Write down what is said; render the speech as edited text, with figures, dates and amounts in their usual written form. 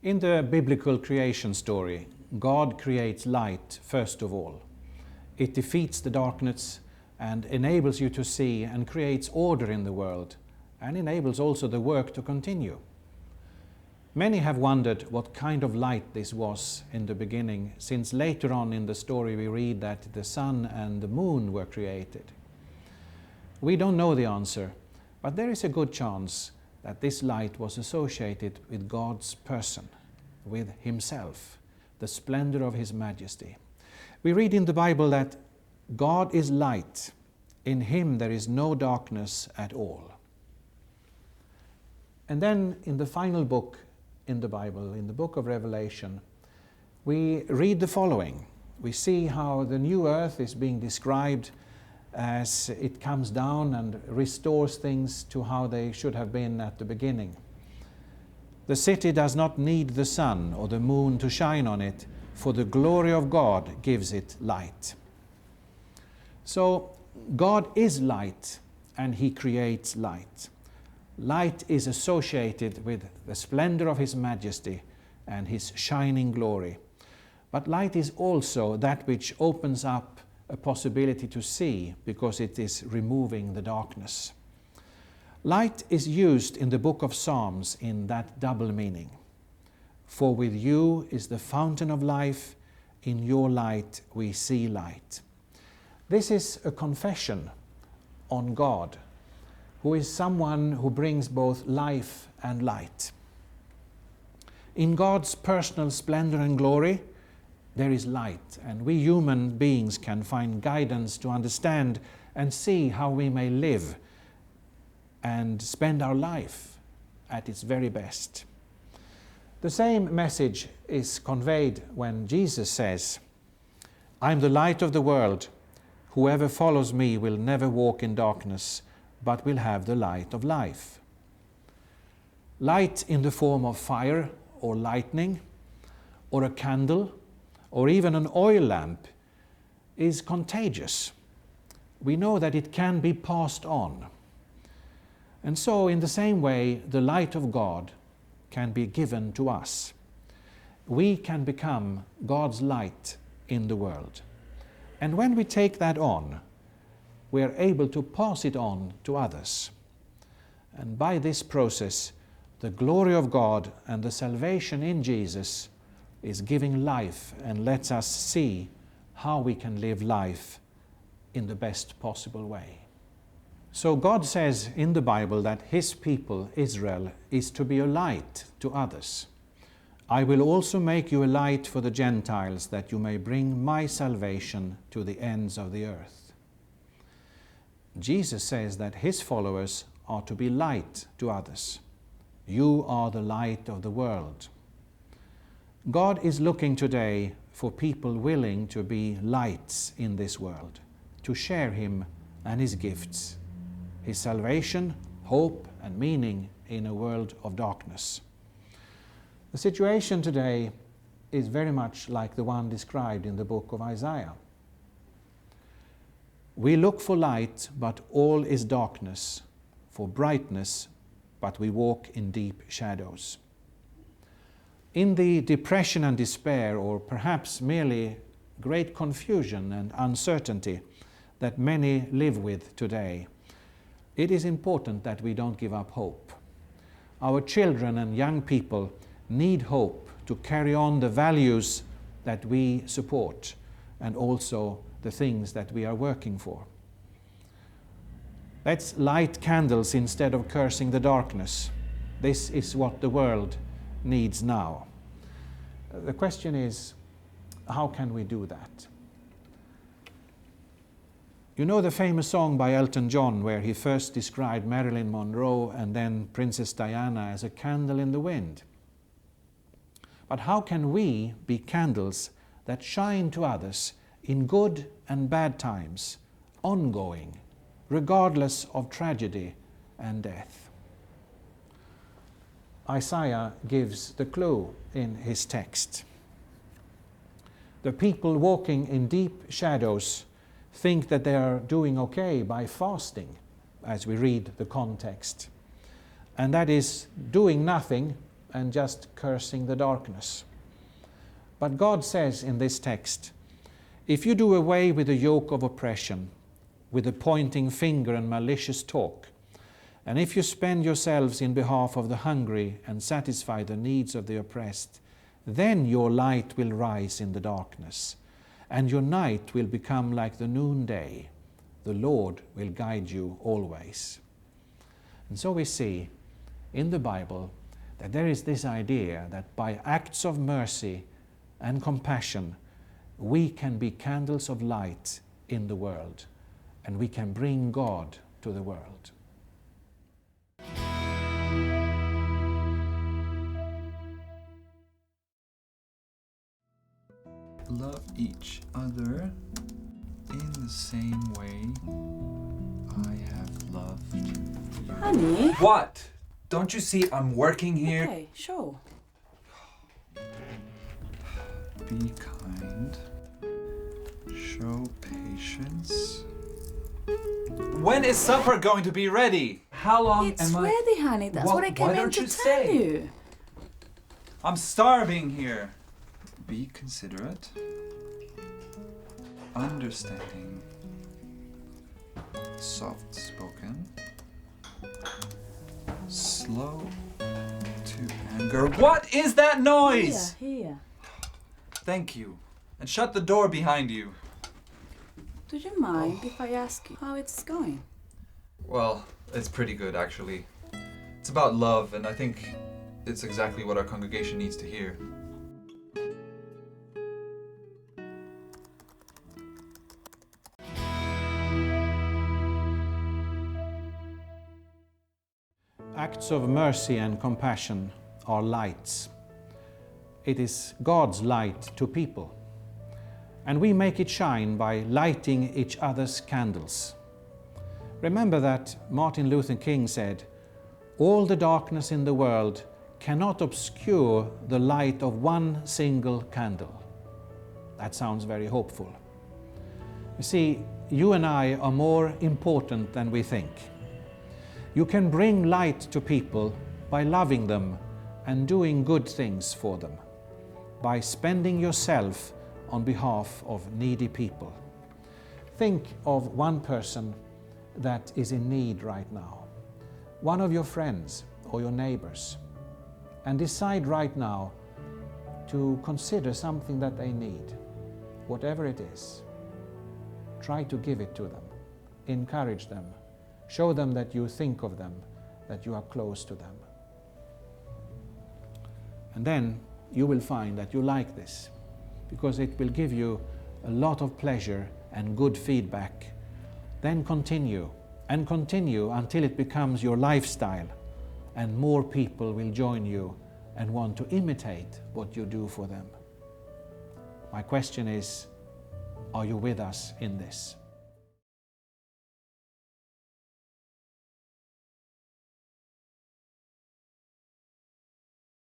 In the biblical creation story, God creates light first of all. It defeats the darkness and enables you to see and creates order in the world and enables also the work to continue. Many have wondered what kind of light this was in the beginning, since later on in the story we read that the sun and the moon were created. We don't know the answer, but there is a good chance that this light was associated with God's person, with Himself, the splendor of His majesty. We read in the Bible that God is light. In Him there is no darkness at all. And then in the final book in the Bible, in the book of Revelation, we read the following. We see how the new earth is being described as it comes down and restores things to how they should have been at the beginning. The city does not need the sun or the moon to shine on it, for the glory of God gives it light. So God is light and He creates light. Light is associated with the splendor of His majesty and His shining glory. But light is also that which opens up a possibility to see, because it is removing the darkness. Light is used in the book of Psalms in that double meaning. For with you is the fountain of life, in your light we see light. This is a confession on God, who is someone who brings both life and light. In God's personal splendor and glory, there is light, and we human beings can find guidance to understand and see how we may live and spend our life at its very best. The same message is conveyed when Jesus says, "I am the light of the world. Whoever follows me will never walk in darkness, but will have the light of life." Light in the form of fire or lightning, or a candle, or even an oil lamp is contagious. We know that it can be passed on. And so, in the same way, the light of God can be given to us. We can become God's light in the world. And when we take that on, we are able to pass it on to others. And by this process, the glory of God and the salvation in Jesus is giving life and lets us see how we can live life in the best possible way. So God says in the Bible that His people, Israel, is to be a light to others. "I will also make you a light for the Gentiles, that you may bring my salvation to the ends of the earth." Jesus says that His followers are to be light to others. You are the light of the world. God is looking today for people willing to be lights in this world, to share Him and His gifts, His salvation, hope and meaning in a world of darkness. The situation today is very much like the one described in the book of Isaiah. We look for light, but all is darkness, for brightness, but we walk in deep shadows. In the depression and despair, or perhaps merely great confusion and uncertainty that many live with today, it is important that we don't give up hope. Our children and young people need hope to carry on the values that we support and also the things that we are working for. Let's light candles instead of cursing the darkness. This is what the world needs now. The question is, how can we do that? You know the famous song by Elton John where he first described Marilyn Monroe and then Princess Diana as a candle in the wind. But how can we be candles that shine to others in good and bad times, ongoing, regardless of tragedy and death? Isaiah gives the clue in his text. The people walking in deep shadows think that they are doing okay by fasting, as we read the context. And that is doing nothing and just cursing the darkness. But God says in this text, if you do away with the yoke of oppression, with the pointing finger and malicious talk, and if you spend yourselves in behalf of the hungry and satisfy the needs of the oppressed, then your light will rise in the darkness, and your night will become like the noonday. The Lord will guide you always. And so we see in the Bible that there is this idea that by acts of mercy and compassion, we can be candles of light in the world, and we can bring God to the world. Love each other in the same way I have loved you. Honey? What? Don't you see I'm working here? Okay, sure. Be kind. Show patience. When is supper going to be ready? How long It's am I... ready, honey. That's what I came why in don't to you tell say? you. I'm starving here. Be considerate. Understanding. Soft-spoken. Slow to anger. What is that noise? Here. Thank you. And shut the door behind you. Do you mind if I ask you how it's going? Well, it's pretty good actually. It's about love, and I think it's exactly what our congregation needs to hear. Acts of mercy and compassion are lights. It is God's light to people. And we make it shine by lighting each other's candles. Remember that Martin Luther King said, "All the darkness in the world cannot obscure the light of one single candle." That sounds very hopeful. You see, you and I are more important than we think. You can bring light to people by loving them and doing good things for them, by spending yourself on behalf of needy people. Think of one person that is in need right now, one of your friends or your neighbors, and decide right now to consider something that they need, whatever it is. Try to give it to them, encourage them, show them that you think of them, that you are close to them. And then you will find that you like this, because it will give you a lot of pleasure and good feedback. Then continue and continue until it becomes your lifestyle, and more people will join you and want to imitate what you do for them. My question is, are you with us in this?